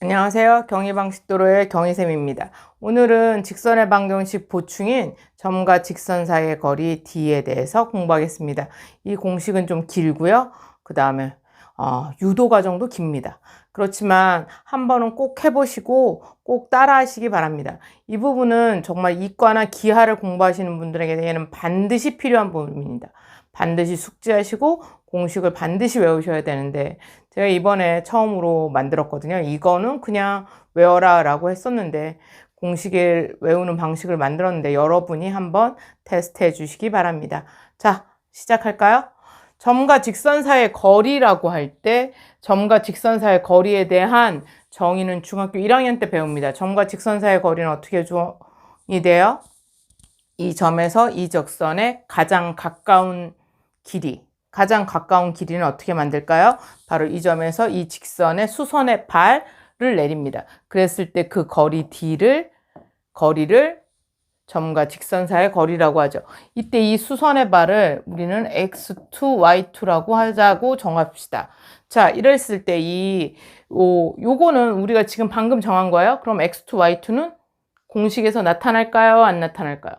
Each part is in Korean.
안녕하세요. 경희방식도로의 경희쌤입니다. 오늘은 직선의 방정식 보충인 점과 직선 사이의 거리 D에 대해서 공부하겠습니다. 이 공식은 좀 길고요. 그 다음에 유도 과정도 깁니다. 그렇지만 한 번은 꼭 해보시고 꼭 따라 하시기 바랍니다. 이 부분은 정말 이과나 기하를 공부하시는 분들에게는 반드시 필요한 부분입니다. 반드시 숙지하시고 공식을 반드시 외우셔야 되는데 제가 이번에 처음으로 만들었거든요. 이거는 그냥 외워라 라고 했었는데 공식을 외우는 방식을 만들었는데 여러분이 한번 테스트해 주시기 바랍니다. 자, 시작할까요? 점과 직선 사이의 거리라고 할 때 점과 직선 사이의 거리에 대한 정의는 중학교 1학년 때 배웁니다. 점과 직선 사이의 거리는 어떻게 정의 돼요? 이 점에서 이 적선의 가장 가까운 길이는 어떻게 만들까요? 바로 이 점에서 이 직선의 수선의 발을 내립니다. 그랬을 때 그 거리를 점과 직선 사이의 거리라고 하죠. 이때 이 수선의 발을 우리는 x2, y2라고 하자고 정합시다. 자, 이랬을 때 요거는 우리가 지금 방금 정한 거예요. 그럼 x2, y2는 공식에서 나타날까요? 안 나타날까요?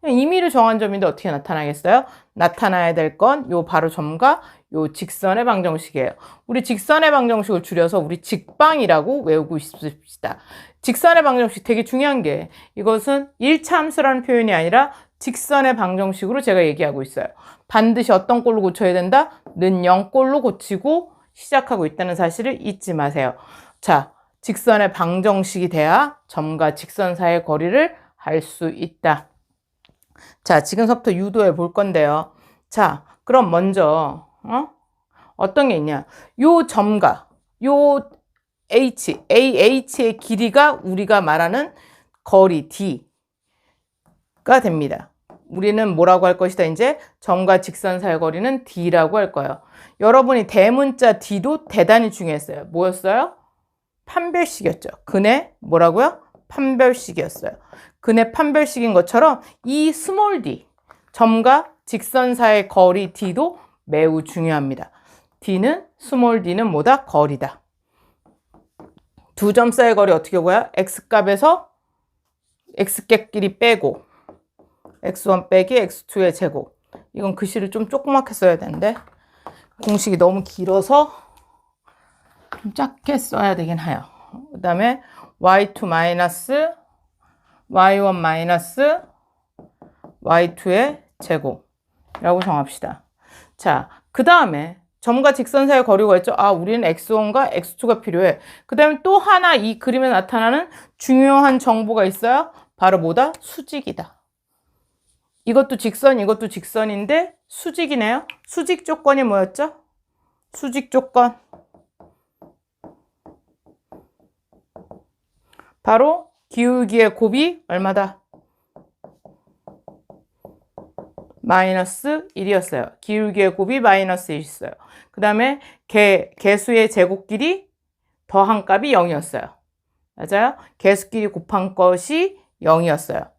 임의로 정한 점인데 어떻게 나타나겠어요? 나타나야 될 건 요 바로 점과 요 직선의 방정식이에요. 우리 직선의 방정식을 줄여서 우리 직방이라고 외우고 있읍시다. 직선의 방정식 되게 중요한 게 이것은 1차 함수라는 표현이 아니라 직선의 방정식으로 제가 얘기하고 있어요. 반드시 어떤 꼴로 고쳐야 된다? 는 0꼴로 고치고 시작하고 있다는 사실을 잊지 마세요. 자, 직선의 방정식이 돼야 점과 직선 사이의 거리를 할 수 있다. 자, 지금부터 유도해 볼 건데요. 자, 그럼 먼저 어떤 게 있냐? 요 점과 요 AH의 길이가 우리가 말하는 거리 D가 됩니다. 우리는 뭐라고 할 것이다? 이제 점과 직선 사이의 거리는 D라고 할 거예요. 여러분이 대문자 D도 대단히 중요했어요. 뭐였어요? 판별식이었죠. 근의 뭐라고요? 판별식이었어요. 근의 판별식인 것처럼 이 스몰 d, 점과 직선 사이의 거리 d도 매우 중요합니다. 스몰 d는 뭐다? 거리다. 두 점 사이의 거리 어떻게 구해요? x값에서 x값끼리 빼고 x1 빼기 x2의 제곱. 이건 글씨를 좀 조그맣게 써야 되는데 공식이 너무 길어서 좀 작게 써야 되긴 해요. 그 다음에 y2 마이너스 y1 마이너스 y2의 제곱이라고 정합시다. 자, 그 다음에 점과 직선 사이의 거리가 있죠. 우리는 x1과 x2가 필요해. 그 다음에 또 하나 이 그림에 나타나는 중요한 정보가 있어요. 바로 뭐다? 수직이다. 이것도 직선인데 수직이네요. 수직 조건이 뭐였죠? 수직 조건. 바로 기울기의 곱이 얼마다? 마이너스 1이었어요. 기울기의 곱이 마이너스 1이었어요. 그 다음에 개수의 제곱끼리 더한 값이 0이었어요. 맞아요? 개수끼리 곱한 것이 0이었어요.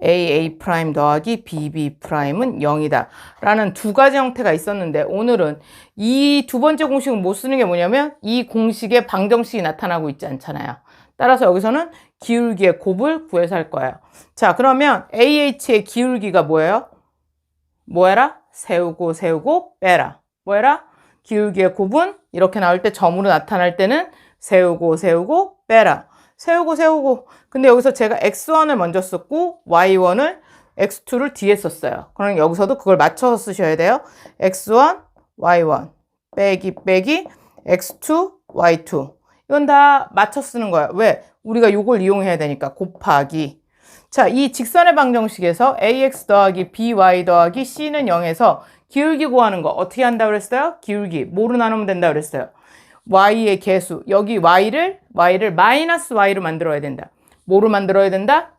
a 더하기 bb'은 0이다. 라는 두 가지 형태가 있었는데 오늘은 이 두 번째 공식은 못 쓰는 게 뭐냐면 이 공식에 방정식이 나타나고 있지 않잖아요. 따라서 여기서는 기울기의 곱을 구해서 할 거예요. 자, 그러면 AH의 기울기가 뭐예요? 뭐해라? 세우고 빼라. 뭐해라? 기울기의 곱은 이렇게 나올 때 점으로 나타날 때는 세우고 빼라. 세우고. 근데 여기서 제가 x1을 먼저 썼고 y1을 x2를 뒤에 썼어요. 그럼 여기서도 그걸 맞춰서 쓰셔야 돼요. x1, y1 빼기 x2, y2. 이건 다 맞춰 쓰는 거야. 왜? 우리가 이걸 이용해야 되니까. 곱하기. 자, 이 직선의 방정식에서 ax 더하기 by 더하기 c는 0에서 기울기 구하는 거 어떻게 한다고 그랬어요? 기울기. 뭐로 나누면 된다고 그랬어요? y의 개수. 여기 y를 마이너스 y로 만들어야 된다. 뭐로 만들어야 된다?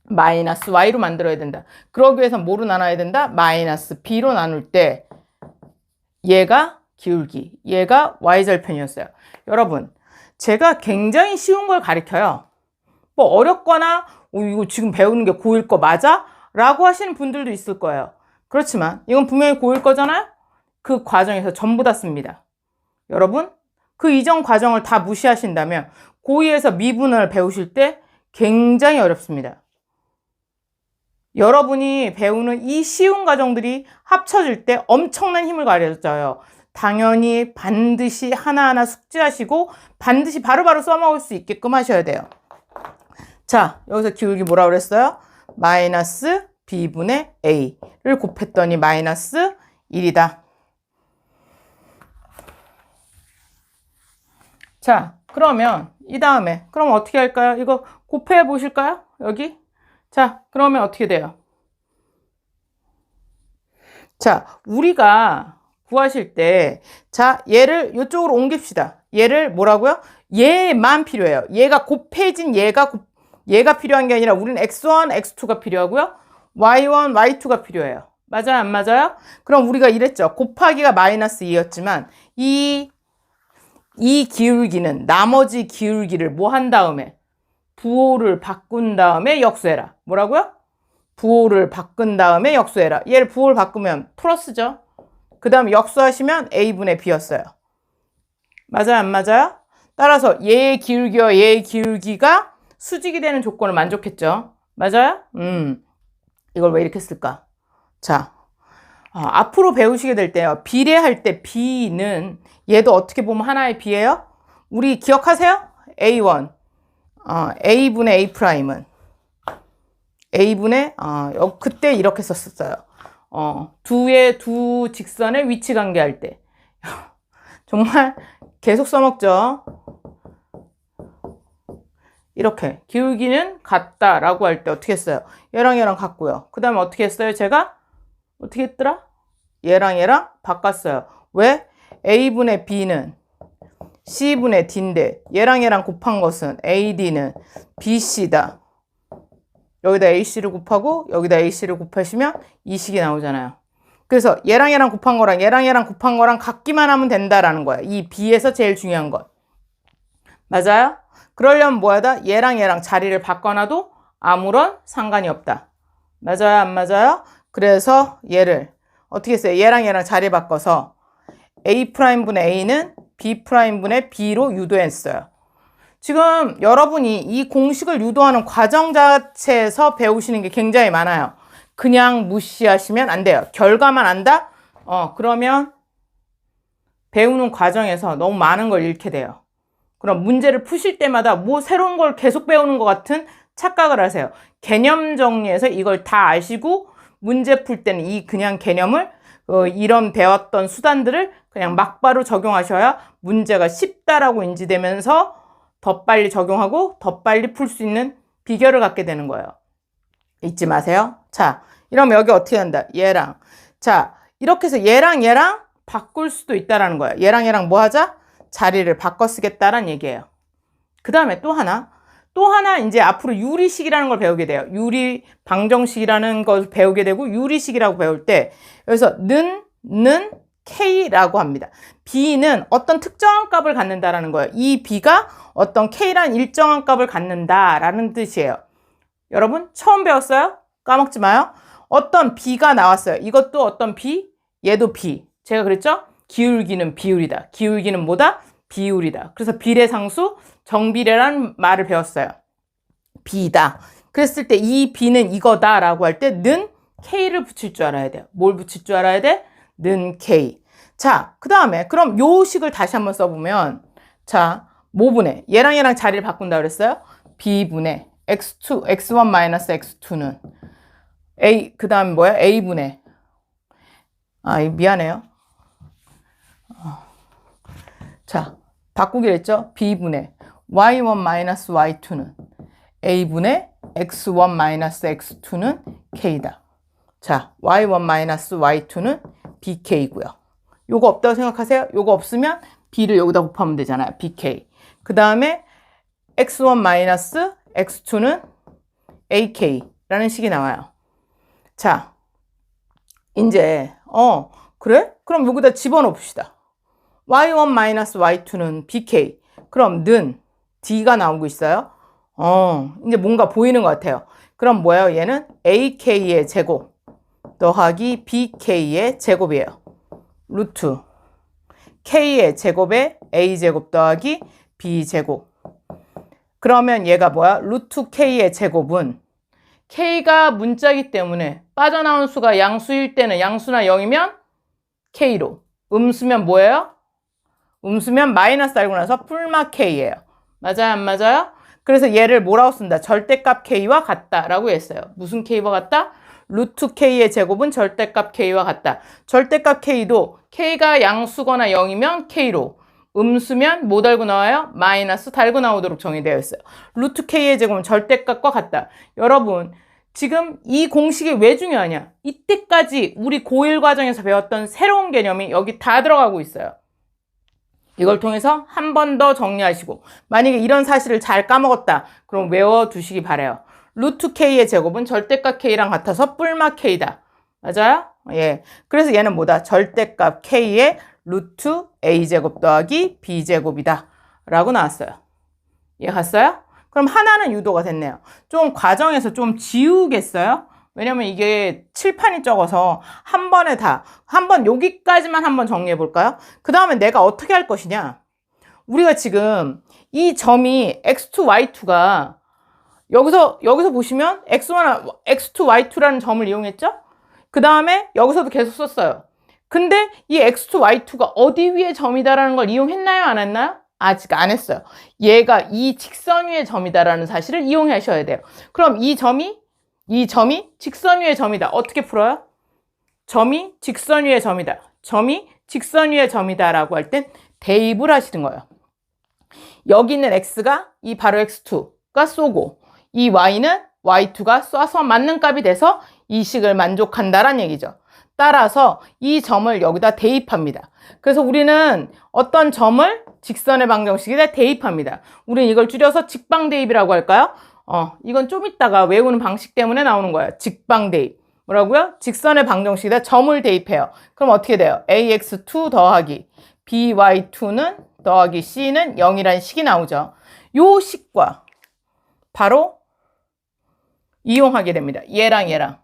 마이너스 y로 만들어야 된다. 그러기 위해서 뭐로 나눠야 된다? 마이너스 b로 나눌 때 얘가 기울기, 얘가 y절편이었어요. 여러분, 제가 굉장히 쉬운 걸 가르쳐요. 뭐 어렵거나 이거 지금 배우는 게 고1 거 맞아? 라고 하시는 분들도 있을 거예요. 그렇지만 이건 분명히 고1 거잖아요? 그 과정에서 전부 다 씁니다. 여러분, 그 이전 과정을 다 무시하신다면 고2에서 미분을 배우실 때 굉장히 어렵습니다. 여러분이 배우는 이 쉬운 과정들이 합쳐질 때 엄청난 힘을 가져요. 당연히 반드시 하나하나 숙지하시고 반드시 바로바로 써먹을 수 있게끔 하셔야 돼요. 자, 여기서 기울기 뭐라 그랬어요? 마이너스 b분의 a를 곱했더니 마이너스 1이다. 자, 그러면 이 다음에 그럼 어떻게 할까요? 이거 곱해 보실까요? 여기. 자, 그러면 어떻게 돼요? 자, 우리가 구하실 때, 자, 얘를 이쪽으로 옮깁시다. 얘를 뭐라고요? 얘만 필요해요. 얘가 곱해진 얘가 필요한 게 아니라 우리는 x1, x2가 필요하고요. y1, y2가 필요해요. 맞아요? 안 맞아요? 그럼 우리가 이랬죠. 곱하기가 마이너스 2였지만 이 기울기는 나머지 기울기를 뭐 한 다음에 부호를 바꾼 다음에 역수해라. 뭐라고요? 부호를 바꾼 다음에 역수해라. 얘를 부호를 바꾸면 플러스죠. 그 다음에 역수하시면 a분의 b였어요. 맞아요? 안 맞아요? 따라서 얘의 기울기와 얘의 기울기가 수직이 되는 조건을 만족했죠. 맞아요? 이걸 왜 이렇게 쓸까? 자, 앞으로 배우시게 될 때요. 비례할 때 b는 얘도 어떻게 보면 하나의 b예요. 우리 기억하세요? a1, a분의 a 프라임은 a분의 그때 이렇게 썼었어요. 두 직선의 위치 관계할 때 정말 계속 써먹죠. 이렇게 기울기는 같다라고 할 때 어떻게 했어요? 얘랑 같고요. 그 다음에 어떻게 했어요? 제가 어떻게 했더라? 얘랑 바꿨어요. 왜? a분의 b는 c분의 d인데 얘랑 곱한 것은 ad는 bc다. 여기다 ac를 곱하고 여기다 ac를 곱하시면 이 식이 나오잖아요. 그래서 얘랑 곱한 거랑 같기만 하면 된다라는 거야. 이 b에서 제일 중요한 것. 맞아요? 그러려면 뭐하다? 얘랑 자리를 바꿔놔도 아무런 상관이 없다. 맞아요? 안 맞아요? 그래서 얘를 어떻게 했어요? 얘랑 자리 바꿔서 A'분의 A는 B'분의 B로 유도했어요. 지금 여러분이 이 공식을 유도하는 과정 자체에서 배우시는 게 굉장히 많아요. 그냥 무시하시면 안 돼요. 결과만 안다? 그러면 배우는 과정에서 너무 많은 걸 잃게 돼요. 그럼 문제를 푸실 때마다 뭐 새로운 걸 계속 배우는 것 같은 착각을 하세요. 개념 정리해서 이걸 다 아시고 문제 풀 때는 이 그냥 개념을 이런 배웠던 수단들을 그냥 막바로 적용하셔야 문제가 쉽다라고 인지되면서 더 빨리 적용하고 더 빨리 풀 수 있는 비결을 갖게 되는 거예요. 잊지 마세요. 자, 이러면 여기 어떻게 한다? 얘랑. 자, 이렇게 해서 얘랑 바꿀 수도 있다라는 거예요. 얘랑 뭐 하자? 자리를 바꿔 쓰겠다라는 얘기예요. 그 다음에 또 하나 이제 앞으로 유리식이라는 걸 배우게 돼요. 유리 방정식이라는 걸 배우게 되고 유리식이라고 배울 때 여기서 는 K라고 합니다. B는 어떤 특정한 값을 갖는다라는 거예요. 이 B가 어떤 K라는 일정한 값을 갖는다라는 뜻이에요. 여러분 처음 배웠어요? 까먹지 마요. 어떤 B가 나왔어요. 이것도 어떤 B, 얘도 B. 제가 그랬죠? 기울기는 비율이다. 기울기는 뭐다? 비율이다. 그래서 비례상수, 정비례라는 말을 배웠어요. B다. 그랬을 때 이 B는 이거다라고 할 때 는 K를 붙일 줄 알아야 돼요. 뭘 붙일 줄 알아야 돼? 는 K. 자, 그 다음에 그럼 요 식을 다시 한번 써보면 자, 뭐분의 얘랑 자리를 바꾼다 그랬어요? B분의 X2, X1 마이너스 X2는 A, 그 다음 뭐야? A분의 미안해요. 자, 바꾸기로 했죠? B분의 Y1 마이너스 Y2는 A분의 X1 마이너스 X2는 K다. 자, Y1 마이너스 Y2는 BK고요. 요거 없다고 생각하세요? 요거 없으면 B를 여기다 곱하면 되잖아요. BK. 그 다음에 X1 마이너스 X2는 AK라는 식이 나와요. 자, 이제 그래? 그럼 여기다 집어넣읍시다. Y1 마이너스 Y2는 BK. 그럼 는 D가 나오고 있어요. 이제 뭔가 보이는 것 같아요. 그럼 뭐예요? 얘는 AK의 제곱 더하기 BK의 제곱이에요. 루트 k의 제곱에 a제곱 더하기 b제곱. 그러면 얘가 뭐야? 루트 k의 제곱은 k가 문자이기 때문에 빠져나온 수가 양수일 때는 양수나 0이면 k로, 음수면 뭐예요? 음수면 마이너스 알고 나서 풀마 k예요. 맞아요? 안 맞아요? 그래서 얘를 뭐라고 쓴다? 절대값 k와 같다라고 했어요. 무슨 k와 같다? 루트 k의 제곱은 절대값 k와 같다. 절대값 k도 k가 양수거나 0이면 k로, 음수면 뭐 달고 나와요? 마이너스 달고 나오도록 정의되어 있어요. 루트 k의 제곱은 절대값과 같다. 여러분, 지금 이 공식이 왜 중요하냐? 이때까지 우리 고1 과정에서 배웠던 새로운 개념이 여기 다 들어가고 있어요. 이걸 통해서 한 번 더 정리하시고, 만약에 이런 사실을 잘 까먹었다, 그럼 외워두시기 바라요. 루트 k의 제곱은 절대값 k랑 같아서 뿔마 k다. 맞아요? 예. 그래서 얘는 뭐다? 절대값 k의 루트 a제곱 더하기 b제곱이다 라고 나왔어요. 이해 갔어요? 그럼 하나는 유도가 됐네요. 좀 과정에서 좀 지우겠어요? 왜냐면 이게 칠판이 적어서 한 번에 다, 한 번 여기까지만 한번 정리해 볼까요? 그 다음에 내가 어떻게 할 것이냐? 우리가 지금 이 점이 x2, y2가 여기서 보시면 x1, x2, y2라는 점을 이용했죠? 그 다음에 여기서도 계속 썼어요. 근데 이 x2, y2가 어디 위에 점이다라는 걸 이용했나요? 안 했나요? 아직 안 했어요. 얘가 이 직선 위의 점이다라는 사실을 이용하셔야 돼요. 그럼 이 점이 직선 위의 점이다. 어떻게 풀어요? 점이 직선 위의 점이다. 점이 직선 위의 점이다라고 할 땐 대입을 하시는 거예요. 여기 있는 x가 이 바로 x2가 쏘고 이 y는 y2가 쏴서 맞는 값이 돼서 이 식을 만족한다라는 얘기죠. 따라서 이 점을 여기다 대입합니다. 그래서 우리는 어떤 점을 직선의 방정식에다 대입합니다. 우리는 이걸 줄여서 직방대입이라고 할까요? 이건 좀 이따가 외우는 방식 때문에 나오는 거예요. 직방대입. 뭐라고요? 직선의 방정식에다 점을 대입해요. 그럼 어떻게 돼요? ax2 더하기 by2는 더하기 c는 0이라는 식이 나오죠. 요 식과 바로 이용하게 됩니다. 얘랑.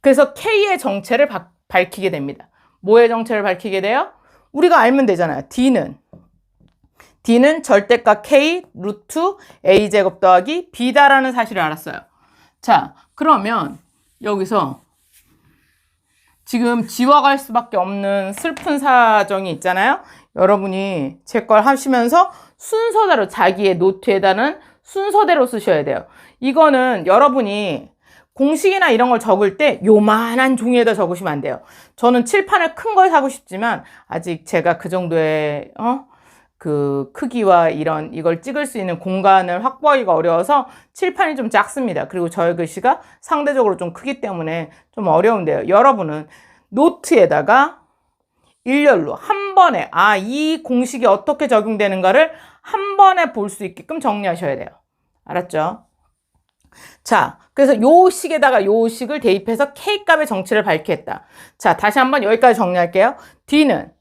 그래서 k의 정체를 밝히게 됩니다. 뭐의 정체를 밝히게 돼요? 우리가 알면 되잖아요. D는 절대값 K 루트 A제곱 더하기 B다라는 사실을 알았어요. 자, 그러면 여기서 지금 지워갈 수밖에 없는 슬픈 사정이 있잖아요. 여러분이 제 걸 하시면서 순서대로 자기의 노트에다는 순서대로 쓰셔야 돼요. 이거는 여러분이 공식이나 이런 걸 적을 때 요만한 종이에다 적으시면 안 돼요. 저는 칠판을 큰 걸 사고 싶지만 아직 제가 그 정도의 그 크기와 이걸 찍을 수 있는 공간을 확보하기가 어려워서 칠판이 좀 작습니다. 그리고 저의 글씨가 상대적으로 좀 크기 때문에 좀 어려운데요. 여러분은 노트에다가 일렬로 한 번에 이 공식이 어떻게 적용되는가를 한 번에 볼 수 있게끔 정리하셔야 돼요. 알았죠? 자, 그래서 요 식에다가 요 식을 대입해서 K값의 정체를 밝히겠다. 자, 다시 한번 여기까지 정리할게요. D는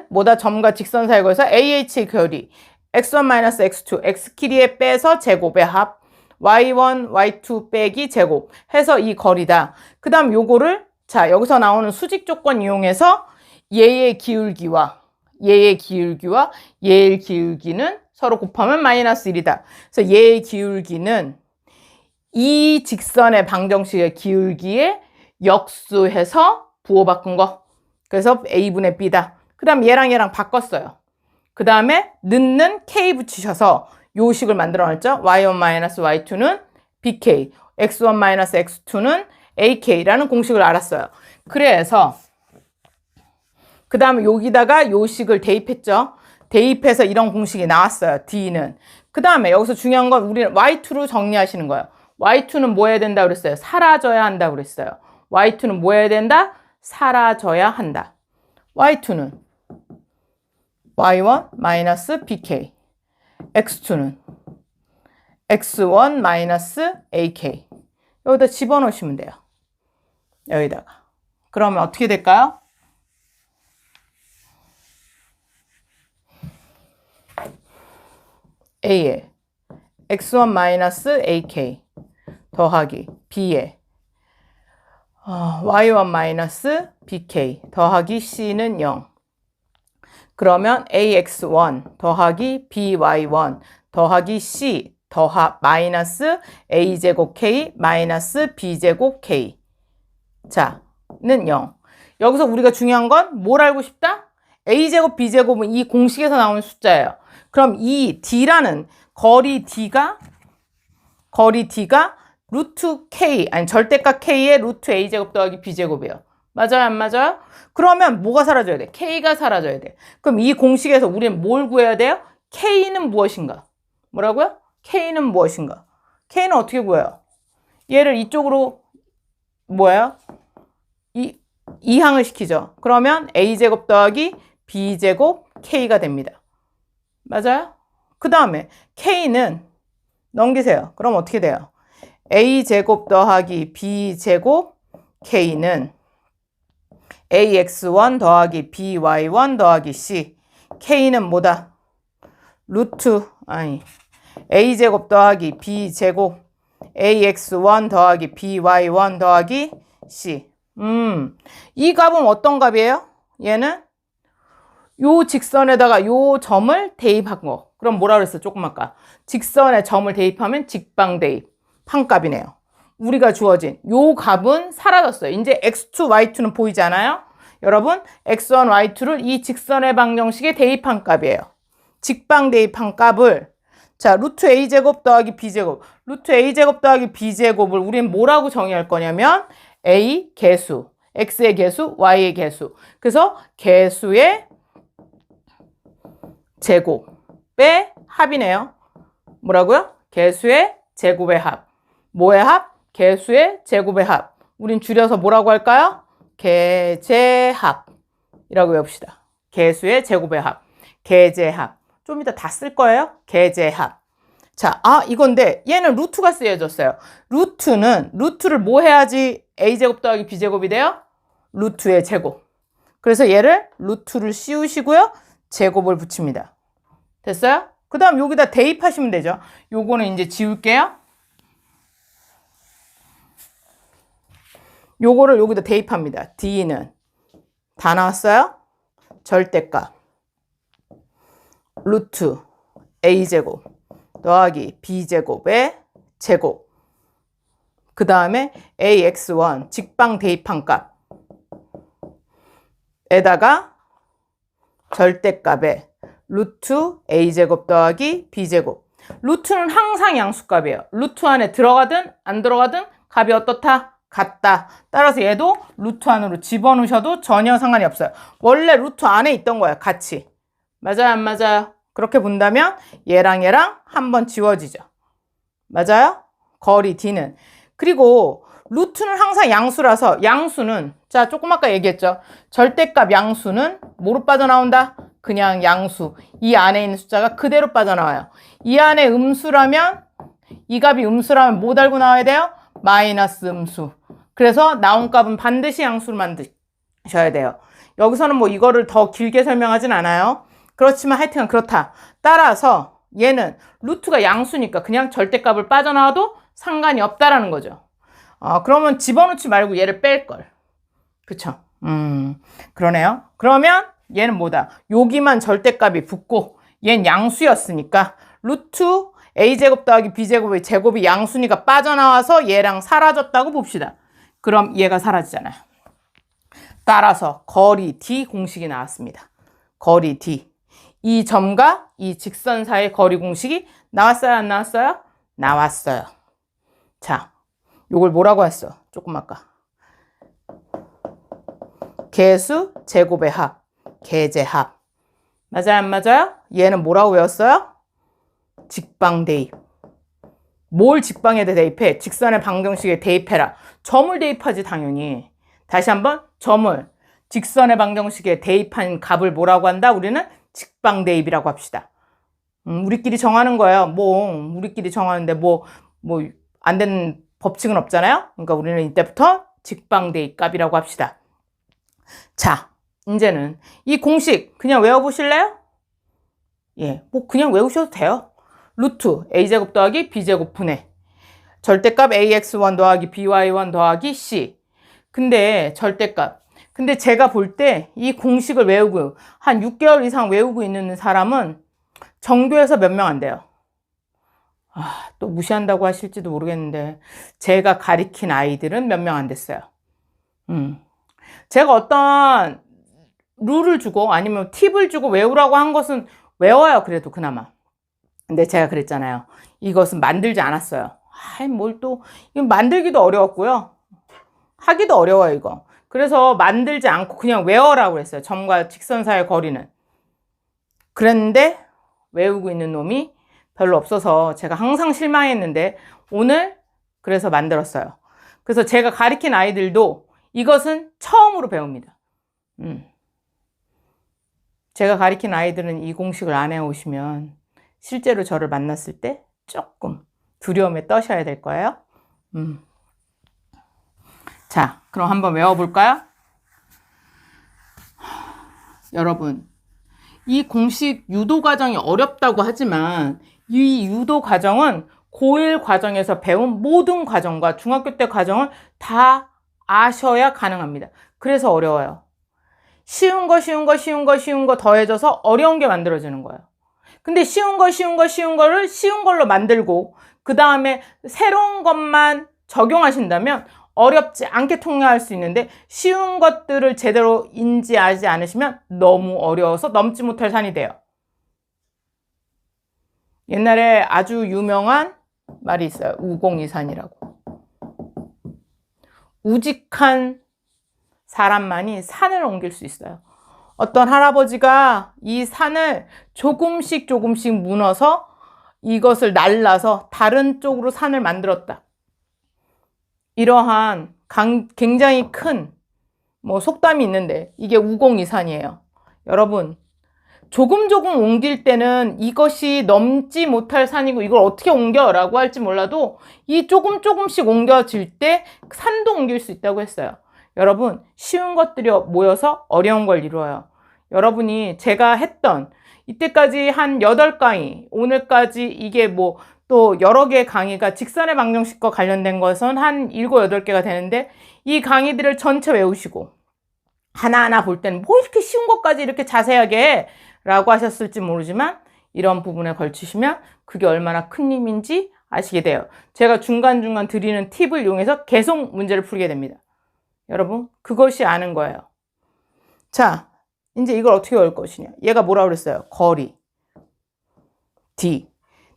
뭐다? 점과 직선 사이에 걸서 AH의 결이 x1-x2, x끼리에 빼서 제곱의 합 y1, y2 빼기 제곱 해서 이 거리다. 그 다음 요거를 자, 여기서 나오는 수직 조건 이용해서 얘의 기울기와 얘의 기울기는 서로 곱하면 마이너스 1이다. 그래서 얘의 기울기는 이 직선의 방정식의 기울기에 역수해서 부호 바꾼 거. 그래서 A분의 B다. 그 다음 얘랑 바꿨어요. 그 다음에 넣는 K 붙이셔서 요 식을 만들어놨죠. y1-y2는 BK, x1-x2는 AK라는 공식을 알았어요. 그래서 그 다음에 여기다가 요 식을 대입했죠. 대입해서 이런 공식이 나왔어요. D는. 그 다음에 여기서 중요한 건 우리는 Y2로 정리하시는 거예요. Y2는 뭐 해야 된다 그랬어요? 사라져야 한다 그랬어요. Y2는 뭐 해야 된다? 사라져야 한다. Y2는 Y1 BK, X2는 X1 AK. 여기다 집어넣으시면 돼요. 여기다가. 그러면 어떻게 될까요? A에 X1 AK 더하기 B에 Y1 BK 더하기 C는 0. 그러면 ax1 더하기 by1 더하기 c 마이너스 a제곱 k 마이너스 b제곱 k. 자, 는 0. 여기서 우리가 중요한 건 뭘 알고 싶다? a제곱 b제곱은 이 공식에서 나오는 숫자예요. 그럼 이 d라는 거리 d가 루트 k, 아니 절대값 k의 루트 a제곱 더하기 b제곱이에요. 맞아요, 안 맞아요? 그러면 뭐가 사라져야 돼? k가 사라져야 돼. 그럼 이 공식에서 우리는 뭘 구해야 돼요? k는 무엇인가? 뭐라고요? k는 무엇인가? k는 어떻게 구해요? 얘를 이쪽으로 뭐예요? 이항을 시키죠. 그러면 a제곱 더하기 b제곱 k가 됩니다. 맞아요? 그 다음에 k는 넘기세요. 그럼 어떻게 돼요? a제곱 더하기 b제곱 k는 ax1 더하기 by1 더하기 c. k는 뭐다? a제곱 더하기 b제곱 ax1 더하기 by1 더하기 c. 이 값은 어떤 값이에요? 얘는 요 직선에다가 요 점을 대입한 거. 그럼 뭐라 그랬어? 조금 아까. 직선에 점을 대입하면 직방 대입. 판값이네요. 우리가 주어진 요 값은 사라졌어요. 이제 x2, y2는 보이지 않아요? 여러분, x1, y2를 이 직선의 방정식에 대입한 값이에요. 직방 대입한 값을 자, 루트 a제곱 더하기 b제곱. 루트 a제곱 더하기 b제곱을 우리는 뭐라고 정의할 거냐면 a 개수, x의 개수, y의 개수. 그래서 개수의 제곱의 합이네요. 뭐라고요? 개수의 제곱의 합. 뭐의 합? 개수의 제곱의 합. 우린 줄여서 뭐라고 할까요? 개제합이라고 외웁시다. 개수의 제곱의 합. 개제합. 좀 이따 다 쓸 거예요. 개제합. 자, 이건데 얘는 루트가 쓰여졌어요. 루트를 뭐 해야지 a제곱 더하기 b제곱이 돼요? 루트의 제곱. 그래서 얘를 루트를 씌우시고요. 제곱을 붙입니다. 됐어요? 그 다음 여기다 대입하시면 되죠. 요거는 이제 지울게요. 요거를 여기다 대입합니다. d는 다 나왔어요? 절대값 루트 a제곱 더하기 b제곱의 제곱. 그 다음에 ax1 직방 대입한 값에다가 절대값에 루트 a제곱 더하기 b제곱. 루트는 항상 양수값이에요. 루트 안에 들어가든 안 들어가든 값이 어떻다? 같다. 따라서 얘도 루트 안으로 집어넣으셔도 전혀 상관이 없어요. 원래 루트 안에 있던 거야, 같이. 맞아요, 안 맞아요? 그렇게 본다면 얘랑 한번 지워지죠. 맞아요? 거리 d는. 그리고 루트는 항상 양수라서 양수는 자, 조금 아까 얘기했죠. 절대값 양수는 뭐로 빠져나온다? 그냥 양수. 이 안에 있는 숫자가 그대로 빠져나와요. 이 안에 음수라면 이 값이 음수라면 뭐 달고 나와야 돼요? 마이너스 음수. 그래서 나온 값은 반드시 양수로 만드셔야 돼요. 여기서는 뭐 이거를 더 길게 설명하진 않아요. 그렇지만 하여튼 그렇다. 따라서 얘는 루트가 양수니까 그냥 절대값을 빠져나와도 상관이 없다라는 거죠. 그러면 집어넣지 말고 얘를 뺄걸. 그쵸? 그러네요. 그러면 얘는 뭐다? 여기만 절대값이 붙고 얘는 양수였으니까 루트 a제곱 더하기 b제곱의 제곱이 양수니까 빠져나와서 얘랑 사라졌다고 봅시다. 그럼 얘가 사라지잖아요. 따라서 거리 d 공식이 나왔습니다. 거리 d. 이 점과 이 직선 사이의 거리 공식이 나왔어요? 안 나왔어요? 나왔어요. 자, 요걸 뭐라고 했어? 조금 아까. 개수 제곱의 합. 개제합. 맞아요? 안 맞아요? 얘는 뭐라고 외웠어요? 직방 대입. 뭘 직방에다 대입해? 직선의 방정식에 대입해라. 점을 대입하지 당연히. 다시 한번 점을 직선의 방정식에 대입한 값을 뭐라고 한다? 우리는 직방 대입이라고 합시다. 우리끼리 정하는 거예요. 우리끼리 정하는데 안 되는 법칙은 없잖아요. 그러니까 우리는 이때부터 직방 대입 값이라고 합시다. 자, 이제는 이 공식 그냥 외워보실래요? 예, 그냥 외우셔도 돼요. 루트 a제곱 더하기 b제곱 분의 절대값 ax1 더하기 by1 더하기 c. 근데 절대값. 근데 제가 볼 때 이 공식을 외우고 한 6개월 이상 외우고 있는 사람은 전교에서 몇 명 안 돼요. 또 무시한다고 하실지도 모르겠는데 제가 가리킨 아이들은 몇 명 안 됐어요. 제가 어떤 룰을 주고 아니면 팁을 주고 외우라고 한 것은 외워요. 그래도 그나마. 근데 제가 그랬잖아요. 이것은 만들지 않았어요. 뭘 또, 이거 만들기도 어려웠고요. 하기도 어려워요, 이거. 그래서 만들지 않고 그냥 외워라고 그랬어요. 점과 직선 사이의 거리는. 그랬는데 외우고 있는 놈이 별로 없어서 제가 항상 실망했는데 오늘 그래서 만들었어요. 그래서 제가 가르친 아이들도 이것은 처음으로 배웁니다. 제가 가르친 아이들은 이 공식을 안 해오시면 실제로 저를 만났을 때 조금 두려움에 떠셔야 될 거예요. 자, 그럼 한번 외워볼까요? 여러분, 이 공식 유도 과정이 어렵다고 하지만 이 유도 과정은 고1 과정에서 배운 모든 과정과 중학교 때 과정을 다 아셔야 가능합니다. 그래서 어려워요. 쉬운 거 더해져서 어려운 게 만들어지는 거예요. 근데 쉬운 거를 쉬운 걸로 만들고 그 다음에 새로운 것만 적용하신다면 어렵지 않게 통과할 수 있는데 쉬운 것들을 제대로 인지하지 않으시면 너무 어려워서 넘지 못할 산이 돼요. 옛날에 아주 유명한 말이 있어요. 우공이산이라고. 우직한 사람만이 산을 옮길 수 있어요. 어떤 할아버지가 이 산을 조금씩 무너서 이것을 날라서 다른 쪽으로 산을 만들었다. 이러한 굉장히 큰 속담이 있는데 이게 우공이산이에요. 여러분, 조금 옮길 때는 이것이 넘지 못할 산이고 이걸 어떻게 옮겨라고 할지 몰라도 이 조금씩 옮겨질 때 산도 옮길 수 있다고 했어요. 여러분, 쉬운 것들이 모여서 어려운 걸 이루어요. 여러분이 제가 했던 이때까지 한 8강의, 오늘까지 이게 또 여러 개의 강의가 직선의 방정식과 관련된 것은 한 7, 8개가 되는데 이 강의들을 전체 외우시고 하나하나 볼 때는 이렇게 쉬운 것까지 이렇게 자세하게 해? 라고 하셨을지 모르지만 이런 부분에 걸치시면 그게 얼마나 큰 힘인지 아시게 돼요. 제가 중간중간 드리는 팁을 이용해서 계속 문제를 풀게 됩니다. 여러분, 그것이 아는 거예요. 자, 이제 이걸 어떻게 외울 것이냐. 얘가 뭐라고 그랬어요? 거리. D.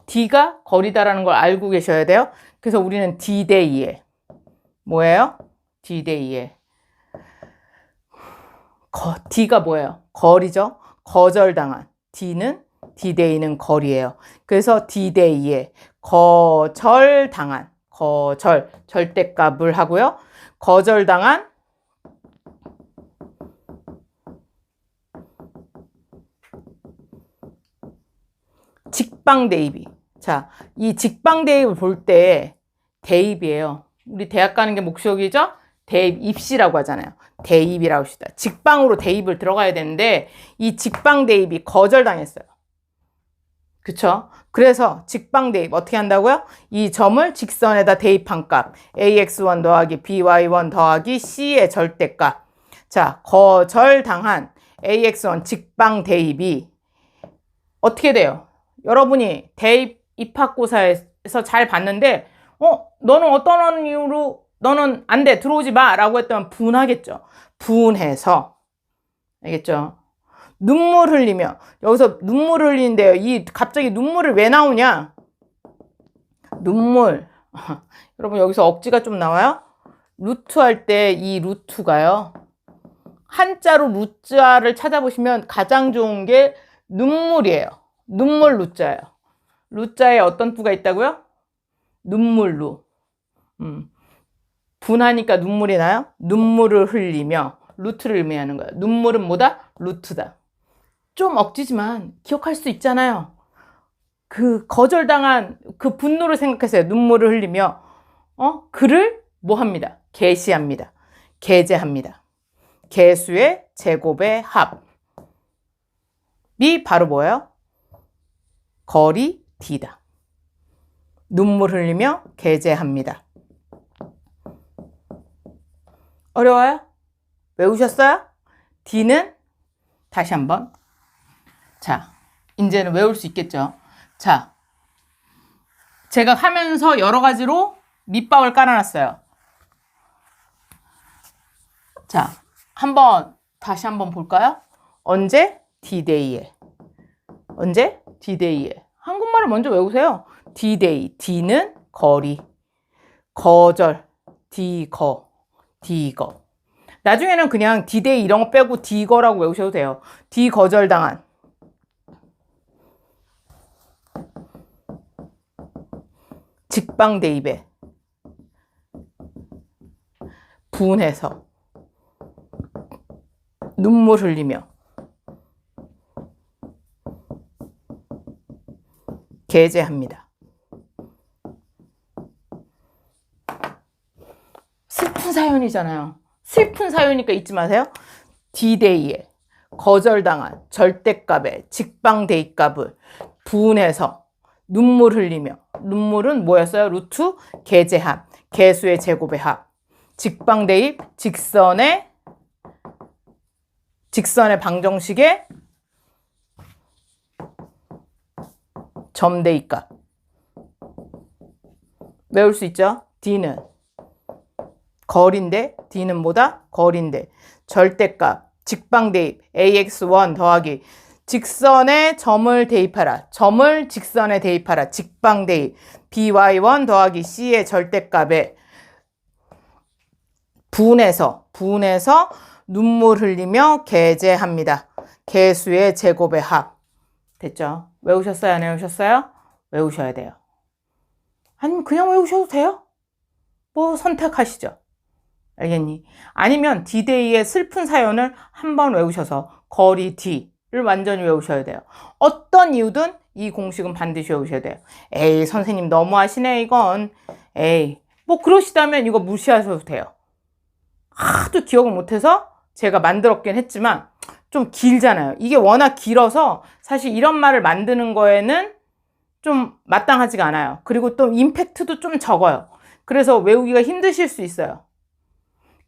D가 거리다라는 걸 알고 계셔야 돼요. 그래서 우리는 D 대 2에 뭐예요? D 대 2에 D가 뭐예요? 거리죠. 거절당한. D는 D 대 2는 거리예요. 그래서 D 대 2에 거절당한. 절대값을 하고요. 거절당한 직방 대입이. 자, 이 직방 대입을 볼 때 대입이에요. 우리 대학 가는 게 목적이죠? 대입, 입시라고 하잖아요. 대입이라고 합시다. 직방으로 대입을 들어가야 되는데 이 직방 대입이 거절당했어요. 그쵸? 그래서 직방 대입 어떻게 한다고요? 이 점을 직선에다 대입한 값 ax1 더하기 by1 더하기 c의 절대값. 자, 거절당한 ax1 직방 대입이 어떻게 돼요? 여러분이 대입 입학고사에서 잘 봤는데 너는 어떤 이유로 너는 안 돼, 들어오지 마 라고 했다면 분하겠죠. 분해서, 알겠죠? 눈물 흘리며, 여기서 눈물 흘리는데요. 갑자기 눈물을 왜 나오냐? 눈물. 여러분, 여기서 억지가 좀 나와요? 루트 할 때 이 루트가요. 한자로 루자를 찾아보시면 가장 좋은 게 눈물이에요. 눈물 루자예요. 루자에 어떤 부가 있다고요? 눈물루. 분하니까 눈물이 나요? 눈물을 흘리며 루트를 의미하는 거예요. 눈물은 뭐다? 루트다. 좀 억지지만 기억할 수 있잖아요. 그 거절당한 그 분노를 생각했어요. 눈물을 흘리며 그를 뭐 합니다? 계시합니다. 계제합니다. 계수의 제곱의 합이 바로 뭐예요? 거리 D다. 눈물 흘리며 계제합니다. 어려워요? 외우셨어요? D는 다시 한번. 자, 이제는 외울 수 있겠죠? 자, 제가 하면서 여러 가지로 밑밥을 깔아놨어요. 자, 다시 한번 볼까요? 언제? D-Day에. 언제? D-Day에. 한국말을 먼저 외우세요. D-Day. D는 거리. 거절. D-거. D-거. 나중에는 그냥 D-Day 이런 거 빼고 D-거라고 외우셔도 돼요. D-거절당한. 직방 대입에. 분해서. 눈물 흘리며. 게재합니다. 슬픈 사연이잖아요. 슬픈 사연이니까 잊지 마세요. D-Day에 거절당한 절대값에 직방 대입값을 분해서 눈물 흘리며. 눈물은 뭐였어요? 루트 게재합. 개수의 제곱의 합. 직방 대입 직선의 방정식의 점대입값. 외울 수 있죠? D는 거리인데, D는 뭐다? 거리인데, 절대값, 직방대입, AX1 더하기 직선에 점을 대입하라. 점을 직선에 대입하라. 직방대입, BY1 더하기 C의 절대값에 분해서 눈물 흘리며 게재합니다. 개수의 제곱의 합. 됐죠? 외우셨어요? 안 외우셨어요? 외우셔야 돼요. 아니면 그냥 외우셔도 돼요. 뭐 선택하시죠. 알겠니? 아니면 D-Day의 슬픈 사연을 한번 외우셔서 거리 D를 완전히 외우셔야 돼요. 어떤 이유든 이 공식은 반드시 외우셔야 돼요. 에이, 선생님 너무하시네 이건. 에이, 뭐 그러시다면 이거 무시하셔도 돼요. 하도 기억을 못해서 제가 만들었긴 했지만 좀 길잖아요. 이게 워낙 길어서 사실 이런 말을 만드는 거에는 좀 마땅하지가 않아요. 그리고 또 임팩트도 좀 적어요. 그래서 외우기가 힘드실 수 있어요.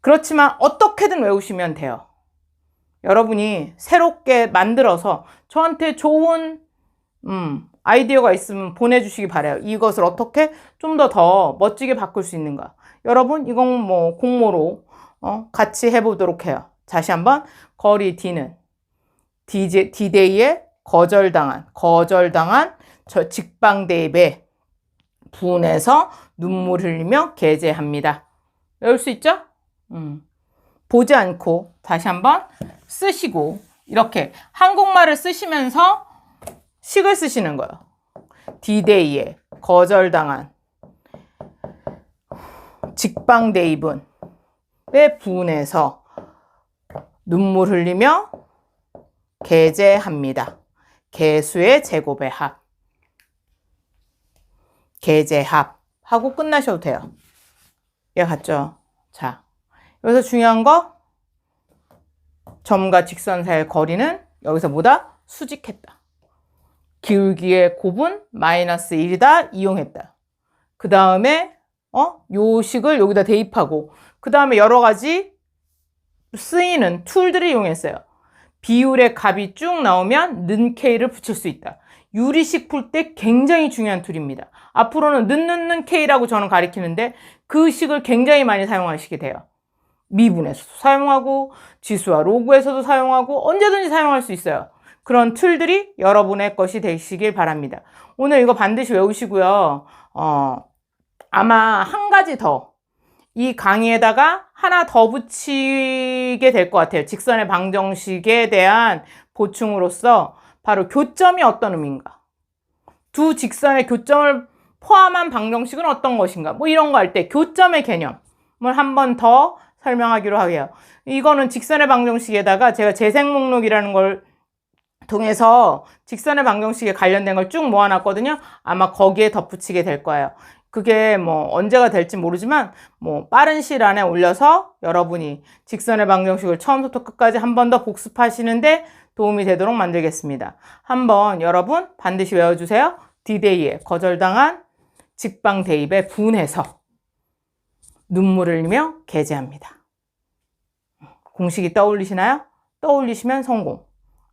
그렇지만 어떻게든 외우시면 돼요. 여러분이 새롭게 만들어서 저한테 좋은 아이디어가 있으면 보내주시기 바라요. 이것을 어떻게 좀 더 멋지게 바꿀 수 있는가. 여러분 이건 뭐 공모로 같이 해보도록 해요. 다시 한번 거리 D는 D-Day에 거절당한 저 직방대입에 분해서 눈물 흘리며 게재합니다. 외울 수 있죠? 보지 않고 다시 한번 쓰시고 이렇게 한국말을 쓰시면서 식을 쓰시는 거예요. D-Day에 거절당한 직방대입은 에 분해서 눈물 흘리며 게재합니다. 개수의 제곱의 합. 게재합 하고 끝나셔도 돼요. 이해 갔죠? 자, 여기서 중요한 거 점과 직선 사이의 거리는 여기서 뭐다? 수직했다. 기울기의 곱은 -1이다. 이용했다. 그 다음에 요 식을 여기다 대입하고 그 다음에 여러 가지 쓰이는 툴들을 이용했어요. 비율의 값이 쭉 나오면 는 K를 붙일 수 있다. 유리식 풀 때 굉장히 중요한 툴입니다. 앞으로는 는 K라고 저는 가리키는데 그 식을 굉장히 많이 사용하시게 돼요. 미분에서도 사용하고 지수와 로그에서도 사용하고 언제든지 사용할 수 있어요. 그런 툴들이 여러분의 것이 되시길 바랍니다. 오늘 이거 반드시 외우시고요. 아마 한 가지 더 이 강의에다가 하나 더 붙이게 될 것 같아요. 직선의 방정식에 대한 보충으로서 바로 교점이 어떤 의미인가, 두 직선의 교점을 포함한 방정식은 어떤 것인가, 뭐 이런 거 할 때 교점의 개념을 한 번 더 설명하기로 하게요. 이거는 직선의 방정식에다가 제가 재생 목록이라는 걸 통해서 직선의 방정식에 관련된 걸 쭉 모아놨거든요. 아마 거기에 덧붙이게 될 거예요. 그게 뭐 언제가 될지 모르지만 뭐 빠른 시일 안에 올려서 여러분이 직선의 방정식을 처음부터 끝까지 한 번 더 복습하시는데 도움이 되도록 만들겠습니다. 한번 여러분 반드시 외워주세요. D-Day에 거절당한 직방 대입에 분해서 눈물을 흘리며 게재합니다. 공식이 떠올리시나요? 떠올리시면 성공.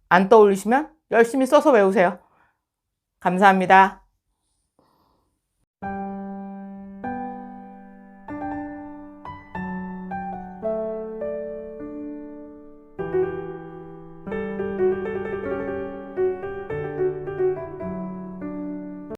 안 떠올리시면 열심히 써서 외우세요. 감사합니다.